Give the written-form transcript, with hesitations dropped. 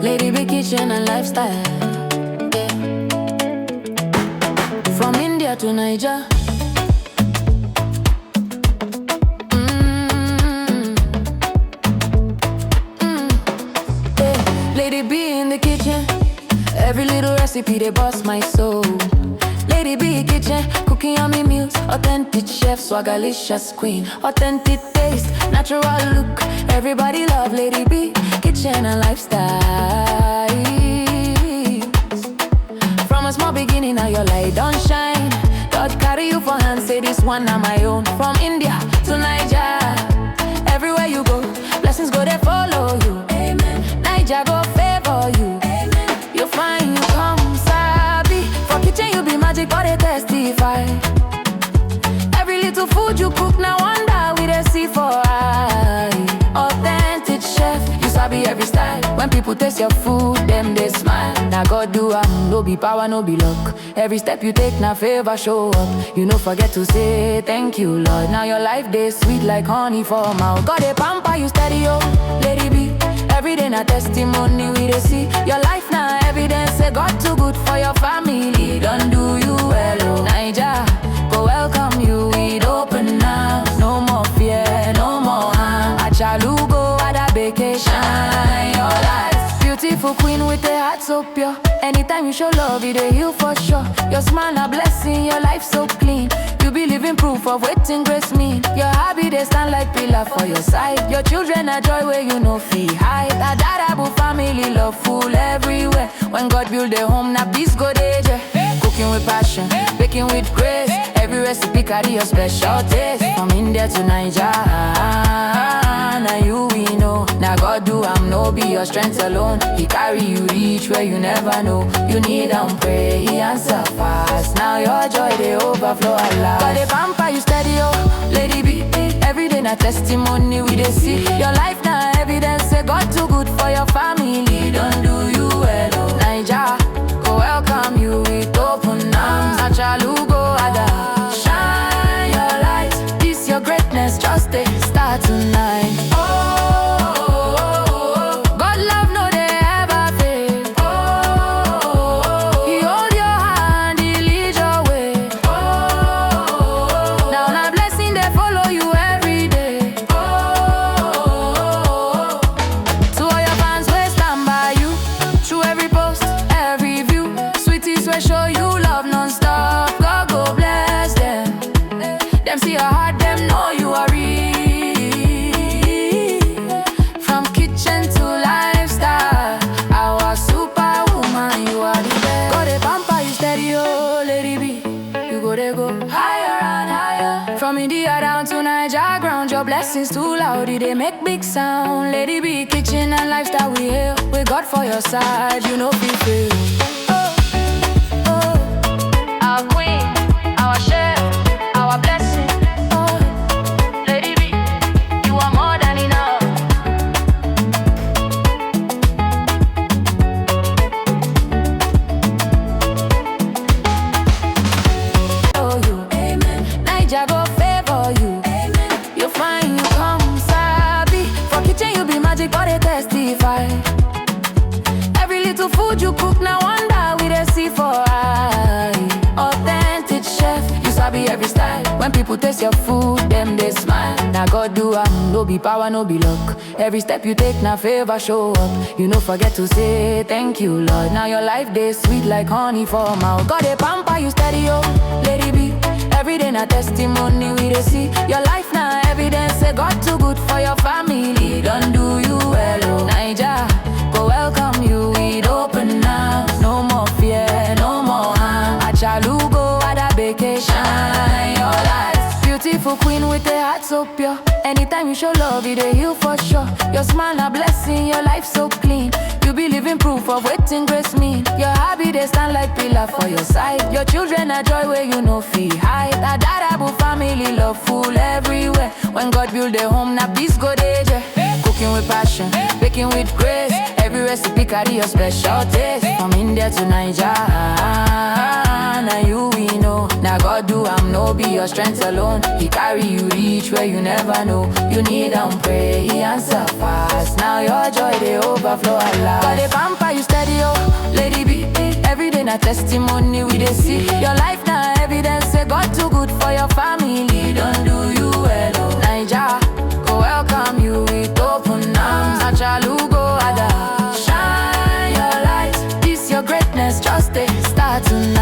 Lady big kitchen and lifestyle, yeah. From India to Niger. Yeah. Lady B in the kitchen, every little recipe they bust my soul. Lady B kitchen, cooking yummy meals, authentic chef, swagalicious queen, authentic taste, natural look. Everybody love Lady B kitchen and lifestyle. From a small beginning, now your light don't shine. God carry you for hand, say this one na my own. From India to Niger, everywhere you go, blessings go they follow you. Amen. Niger go favor you. Amen. You find you come sabi. For kitchen you be magic, but they testify. Every little food you cook, now wonder we they see for eye. Authentic chef, you sabi every style. When people taste your food, them they smile. Now God do no be power, no be luck. Every step you take, now favor show up. You no forget to say thank you, Lord. Now your life they sweet like honey for mouth. God they pamper you steady, oh, Lady B. Every day na testimony we they see. Your life now evidence, say God too good for your family. Don't do you well, oh. Niger, go welcome you with open arms. No more fear, no more harm. Achalugo at a vacation, your life. Beautiful queen with a heart so pure. Anytime you show love, it a heal for sure. Your smile a blessing, your life so clean. You be living proof of waiting grace mean. Your hobby they stand like pillar for your side. Your children are joy where you know fee hide. That Dadabu family love full everywhere. When God build a home, now peace go there. Cooking with passion, baking with grace. Every recipe carry your special taste. From India to Niger, now you we know. Now God do no be your strength alone. He carry you reach where you never know. You need and pray, he answer fast. Now your joy they overflow a lot. God they pamper you steady, oh, Lady B. Every day na testimony we they see. Your life now evidence, say God too good for your family. Don't do you well, oh. Niger, go welcome you with open arms. Achalugo ada, shine your light. This your greatness, just a start tonight. Show you love non-stop, God go bless them. Them see your heart, them know you are real. From kitchen to lifestyle, our superwoman, you are the best. Go they pamper you steady, oh, Lady B. You go they go higher and higher. From India down to Niger ground, your blessings too loud, they make big sound. Lady B, kitchen and lifestyle we hail. With God for your side, you know be fail. Our queen, our chef, our blessing. Oh, Lady B, you are more than enough. Oh, you, amen. Niger go favor you, amen. You find you come sabi. For kitchen you be magic, but they testify. Every little food you cook, now wonder we they see for eye. Authentic chef, you sabi every style. When people taste your food, them they smile. Now God do no be power, no be luck. Every step you take, now favor show up. You no forget to say thank you, Lord. Now your life they sweet like honey for mouth. God they pamper you steady, oh, Lady B. Every day na testimony we they see. Your life now evidence, say God too good for your family. Don't do you well, oh. Niger, go welcome you with open arms. No more fear, no more harm. Achalugo at a vacation, your life. Beautiful queen with a heart so pure. Anytime you show love, it a heal for sure. Your smile a blessing, your life so clean. You be living proof of waiting grace mean. Your hobby they stand like pillar for your side. Your children are joy where you know fee hide. That Dadabu family love full everywhere. When God build a home, now peace go there. Cooking with passion, baking with grace. Every Every recipe carry your special taste. From India to Nigeria, now you we know. Now God do I'm no be your strength alone. He carry you reach where you never know. You need and pray, he answer fast. Now your joy they overflow a lot. But they pamper you steady, oh, lady B. Every day na testimony we dey see. Your life na evidence say God too good for your family. Don't do you well, oh. Naija go welcome you with open arms. Achalu go ada, shine your light. This your greatness just start tonight.